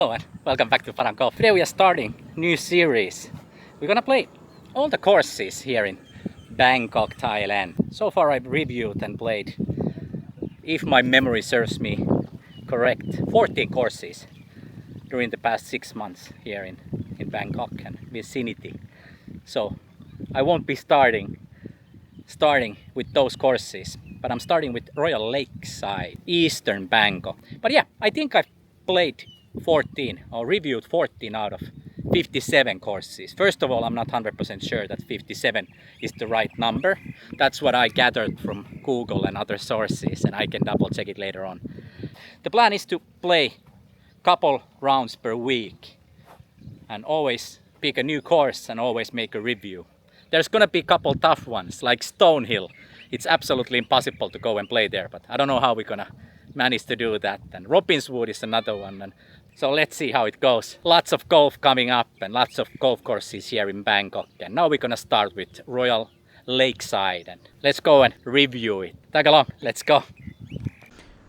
Hello and welcome back to Faranggolf. Today we are starting new series. We're gonna play all the courses here in Bangkok, Thailand. So far I've reviewed and played, if my memory serves me correct, 14 courses during the past 6 months here in Bangkok and vicinity. So I won't be starting with those courses, but I'm starting with Royal Lakeside, Eastern Bangkok. But yeah, I think I've played 14 or reviewed 14 out of 57 courses. First of all, I'm not 100% sure that 57 is the right number. That's what I gathered from Google and other sources, and I can double check it later on. The plan is to play couple rounds per week and always pick a new course and always make a review. There's gonna be a couple tough ones like Stonehill. It's absolutely impossible to go and play there, but I don't know how we're gonna manage to do that. And Robinswood is another one, and so let's see how it goes. Lots of golf coming up and lots of golf courses here in Bangkok. And now we're gonna start with Royal Lakeside, and let's go and review it. Tag along, let's go.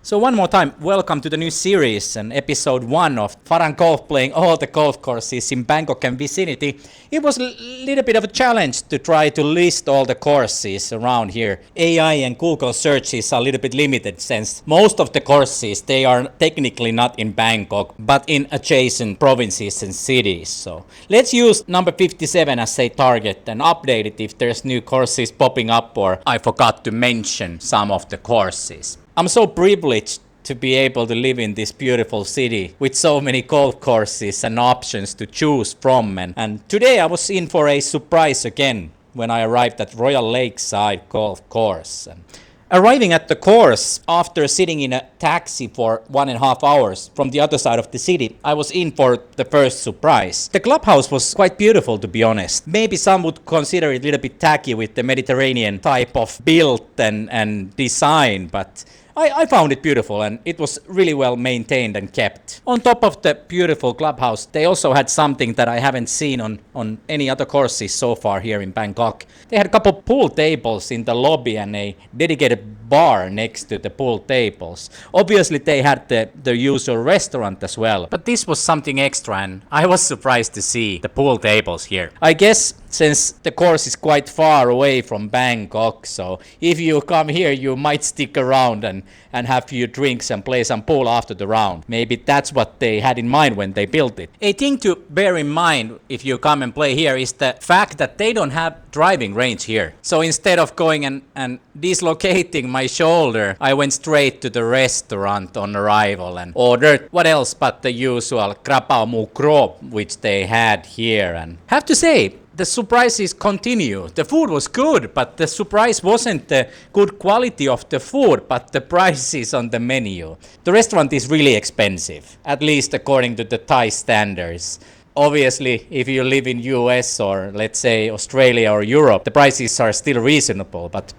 So one more time, welcome to the new series and episode 1 of Faranggolf, playing all the golf courses in Bangkok and vicinity. It was a little bit of a challenge to try to list all the courses around here. AI and Google searches are a little bit limited since most of the courses, they are technically not in Bangkok, but in adjacent provinces and cities. So let's use number 57 as a target and update it if there's new courses popping up or I forgot to mention some of the courses. I'm so privileged to be able to live in this beautiful city with so many golf courses and options to choose from. And today I was in for a surprise again when I arrived at Royal Lakeside Golf Course. And arriving at the course after sitting in a taxi for 1.5 hours from the other side of the city, I was in for the first surprise. The clubhouse was quite beautiful, to be honest. Maybe some would consider it a little bit tacky with the Mediterranean type of build and design, but I found it beautiful and it was really well maintained and kept. On top of the beautiful clubhouse, they also had something that I haven't seen on any other courses so far here in Bangkok. They had a couple pool tables in the lobby and a dedicated bar next to the pool tables. Obviously they had the usual restaurant as well, but this was something extra and I was surprised to see the pool tables here. I guess since the course is quite far away from Bangkok, so if you come here you might stick around and have a few drinks and play some pool after the round. Maybe that's what they had in mind when they built it. A thing to bear in mind if you come and play here is the fact that they don't have driving range here. So instead of going and dislocating my shoulder, I went straight to the restaurant on arrival and ordered what else but the usual krapao mu krop which they had here. And have to say, the surprises continue. The food was good, but the surprise wasn't the good quality of the food, but the prices on the menu. The restaurant is really expensive, at least according to the Thai standards. Obviously, if you live in US or let's say Australia or Europe, the prices are still reasonable, but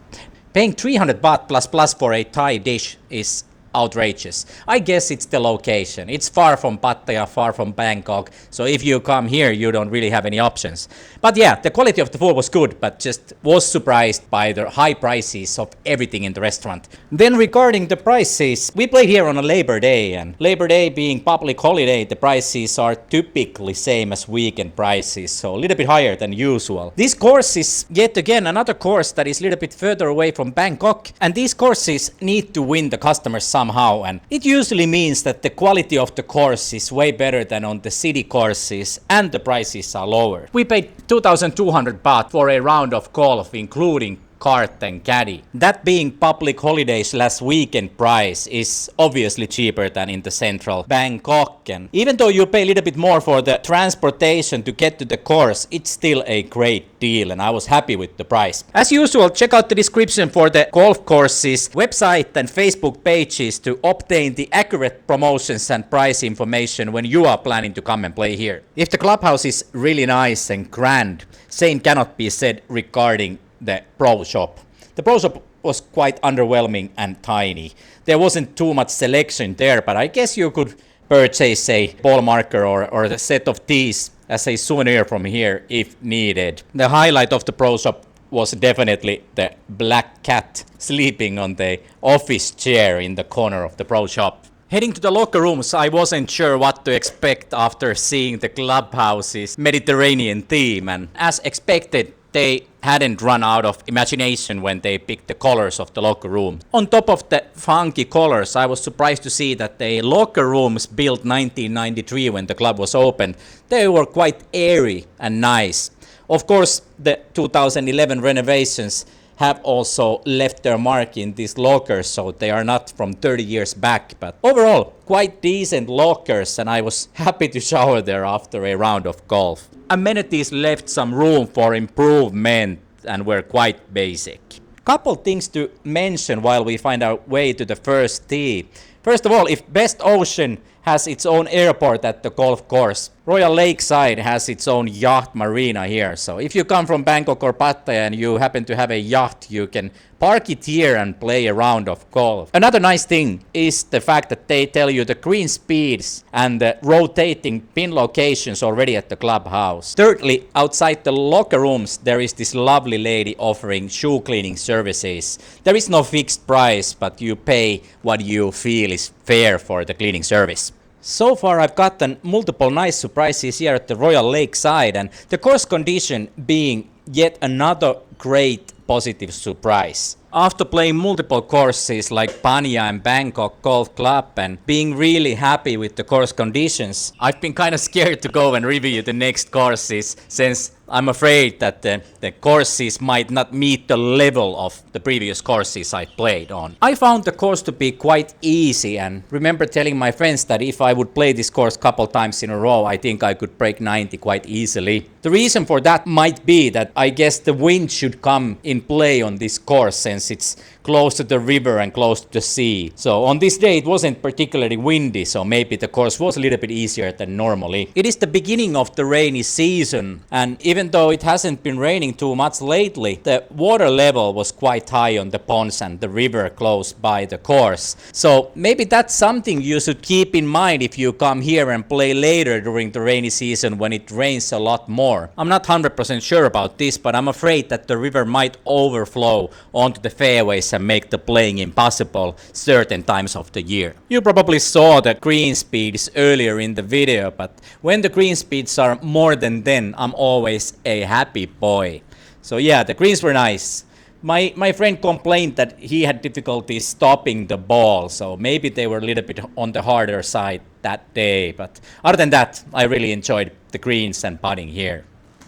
paying 300 baht plus for a Thai dish is outrageous. I guess it's the location. It's far from Pattaya, far from Bangkok, so if you come here you don't really have any options. But yeah, the quality of the food was good, but just was surprised by the high prices of everything in the restaurant. Then regarding the prices, we played here on a Labor Day, and Labor Day being public holiday, the prices are typically same as weekend prices, so a little bit higher than usual. This course is yet again another course that is a little bit further away from Bangkok, and these courses need to win the customers somehow, and it usually means that the quality of the course is way better than on the city courses and the prices are lower. We paid 2,200 baht for a round of golf including cart and caddy. That being public holidays last weekend price is obviously cheaper than in the central Bangkok, and even though you pay a little bit more for the transportation to get to the course, it's still a great deal and I was happy with the price. As usual, check out the description for the golf courses website and Facebook pages to obtain the accurate promotions and price information when you are planning to come and play here. If the clubhouse is really nice and grand, same cannot be said regarding the Proshop. The Proshop was quite underwhelming and tiny. There wasn't too much selection there, but I guess you could purchase a ball marker or a set of tees as a souvenir from here if needed. The highlight of the Proshop was definitely the black cat sleeping on the office chair in the corner of the Proshop. Heading to the locker rooms, I wasn't sure what to expect after seeing the Clubhouse's Mediterranean theme, and as expected, they hadn't run out of imagination when they picked the colors of the locker room. On top of the funky colors, I was surprised to see that the locker rooms built 1993 when the club was opened, they were quite airy and nice. Of course, the 2011 renovations have also left their mark in these lockers, so they are not from 30 years back, but overall quite decent lockers, and I was happy to shower there after a round of golf. Amenities left some room for improvement and were quite basic. Couple things to mention while we find our way to the first tee. First of all, if Best Ocean has its own airport at the golf course, Royal Lakeside has its own yacht marina here. So if you come from Bangkok or Pattaya and you happen to have a yacht, you can park it here and play a round of golf. Another nice thing is the fact that they tell you the green speeds and the rotating pin locations already at the clubhouse. Thirdly, outside the locker rooms, there is this lovely lady offering shoe cleaning services. There is no fixed price, but you pay what you feel is fair for the cleaning service. So far I've gotten multiple nice surprises here at the Royal Lakeside, and the course condition being yet another great positive surprise. After playing multiple courses like Pattaya and Bangkok Golf Club and being really happy with the course conditions, I've been kind of scared to go and review the next courses, since I'm afraid that the courses might not meet the level of the previous courses I played on. I found the course to be quite easy, and remember telling my friends that if I would play this course a couple times in a row, I think I could break 90 quite easily. The reason for that might be that I guess the wind should come in play on this course, since it's close to the river and close to the sea. So on this day it wasn't particularly windy, so maybe the course was a little bit easier than normally. It is the beginning of the rainy season, and even though it hasn't been raining too much lately, the water level was quite high on the ponds and the river close by the course. So maybe that's something you should keep in mind if you come here and play later during the rainy season when it rains a lot more. I'm not 100% sure about this, but I'm afraid that the river might overflow onto the fairways and make the playing impossible certain times of the year. You probably saw the green speeds earlier in the video, but when the green speeds are more than 10, I'm always a happy boy. So yeah, the greens were nice. My friend complained that he had difficulty stopping the ball, so maybe they were a little bit on the harder side that day, but other than that, I really enjoyed the greens and putting here.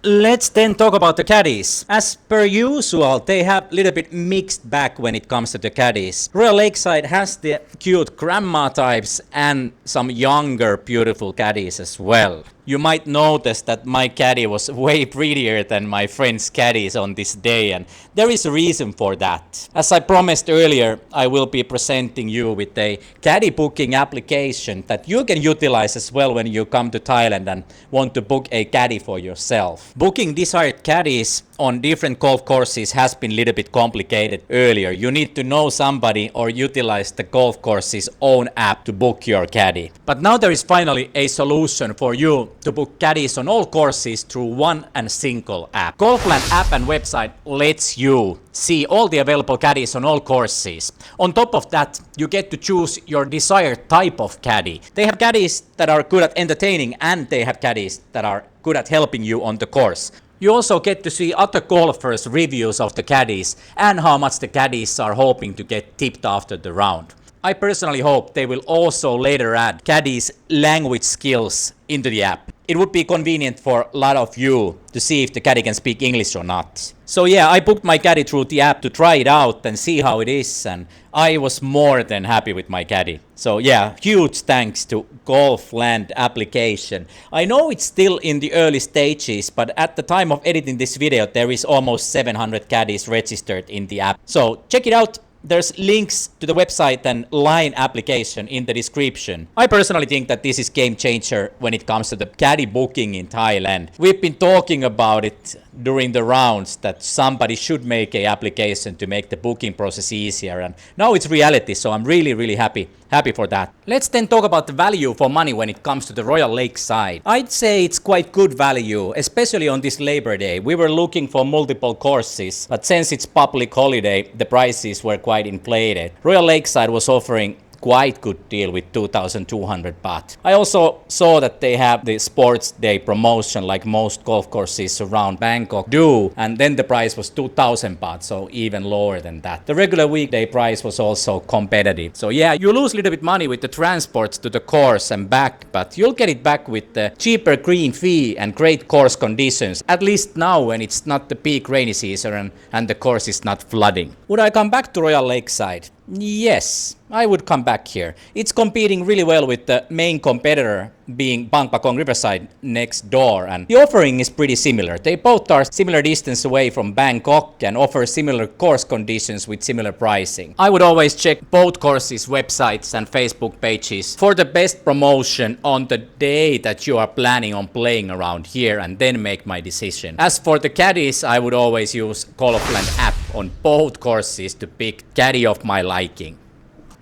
Let's then talk about the caddies. As per usual, they have a little bit mixed bag when it comes to the caddies. Royal Lakeside has the cute grandma types and some younger beautiful caddies as well. You might notice that my caddy was way prettier than my friend's caddies on this day, and there is a reason for that. As I promised earlier, I will be presenting you with a caddy booking application that you can utilize as well when you come to Thailand and want to book a caddy for yourself. Booking desired caddies on different golf courses has been a little bit complicated earlier. You need to know somebody or utilize the golf course's own app to book your caddy. But now there is finally a solution for you to book caddies on all courses through one and single app. Golfland app and website lets you see all the available caddies on all courses. On top of that, you get to choose your desired type of caddy. They have caddies that are good at entertaining, and they have caddies that are good at helping you on the course. You also get to see other golfers' reviews of the caddies and how much the caddies are hoping to get tipped after the round. I personally hope they will also later add caddies' language skills into the app. It would be convenient for a lot of you to see if the caddy can speak English or not. So yeah, I booked my caddy through the app to try it out and see how it is, and I was more than happy with my caddy. So yeah, huge thanks to Golfland application. I know it's still in the early stages, but at the time of editing this video, there is almost 700 caddies registered in the app. So check it out. There's links to the website and line application in the description. I personally think that this is game changer when it comes to the caddy booking in Thailand. We've been talking about it during the rounds that somebody should make an application to make the booking process easier, and now it's reality, so I'm really happy for that. Let's then talk about the value for money when it comes to the Royal Lakeside. I'd say it's quite good value, especially on this Labor Day. We were looking for multiple courses, but since it's public holiday, the prices were quite inflated. Royal Lakeside was offering quite good deal with 2,200 baht. I also saw that they have the sports day promotion like most golf courses around Bangkok do, and then the price was 2,000 baht, so even lower than that. The regular weekday price was also competitive. So yeah, you lose a little bit money with the transports to the course and back, but you'll get it back with the cheaper green fee and great course conditions, at least now when it's not the peak rainy season and the course is not flooding. Would I come back to Royal Lakeside? Yes, I would come back here. It's competing really well with the main competitor being Bangkok Riverside next door, and the offering is pretty similar. They both are similar distance away from Bangkok and offer similar course conditions with similar pricing. I would always check both courses' websites and Facebook pages for the best promotion on the day that you are planning on playing around here, and then make my decision. As for the caddies, I would always use Golfland app on both courses to pick caddy of my liking.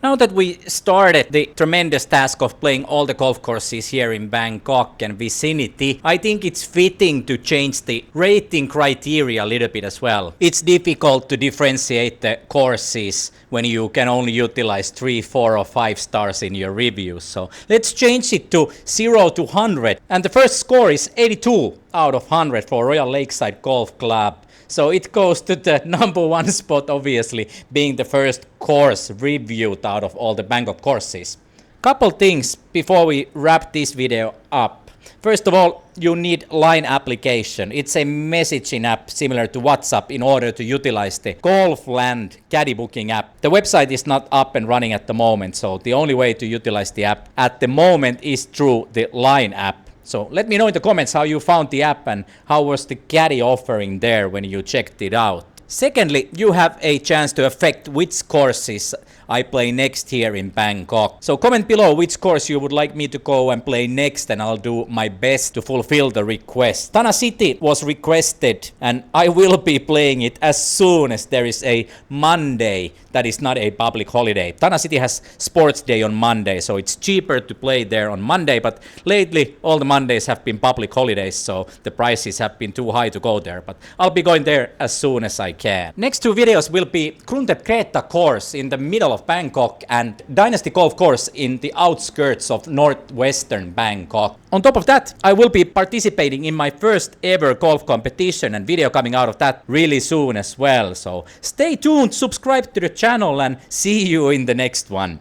Now that we started the tremendous task of playing all the golf courses here in Bangkok and vicinity, I think it's fitting to change the rating criteria a little bit as well. It's difficult to differentiate the courses when you can only utilize 3, 4 or 5 stars in your reviews. So let's change it to 0 to 100. And the first score is 82 out of 100 for Royal Lakeside Golf Club. So it goes to the number 1 spot, obviously, being the first course reviewed out of all the Bangkok courses. Couple things before we wrap this video up. First of all, you need Line application. It's a messaging app similar to WhatsApp in order to utilize the Golfland caddy booking app. The website is not up and running at the moment, so the only way to utilize the app at the moment is through the Line app. So let me know in the comments how you found the app and how was the caddy offering there when you checked it out. Secondly, you have a chance to affect which courses I play next here in Bangkok. So comment below which course you would like me to go and play next, and I'll do my best to fulfill the request. Tana City was requested, and I will be playing it as soon as there is a Monday that is not a public holiday. Tana City has sports day on Monday, so it's cheaper to play there on Monday, but lately all the Mondays have been public holidays, so the prices have been too high to go there, but I'll be going there as soon as I can. Next 2 videos will be Kruntet Kreta course in the middle of Bangkok and Dynasty Golf course in the outskirts of northwestern Bangkok. On top of that, I will be participating in my first ever golf competition, and video coming out of that really soon as well. So stay tuned, subscribe to the channel, and see you in the next one.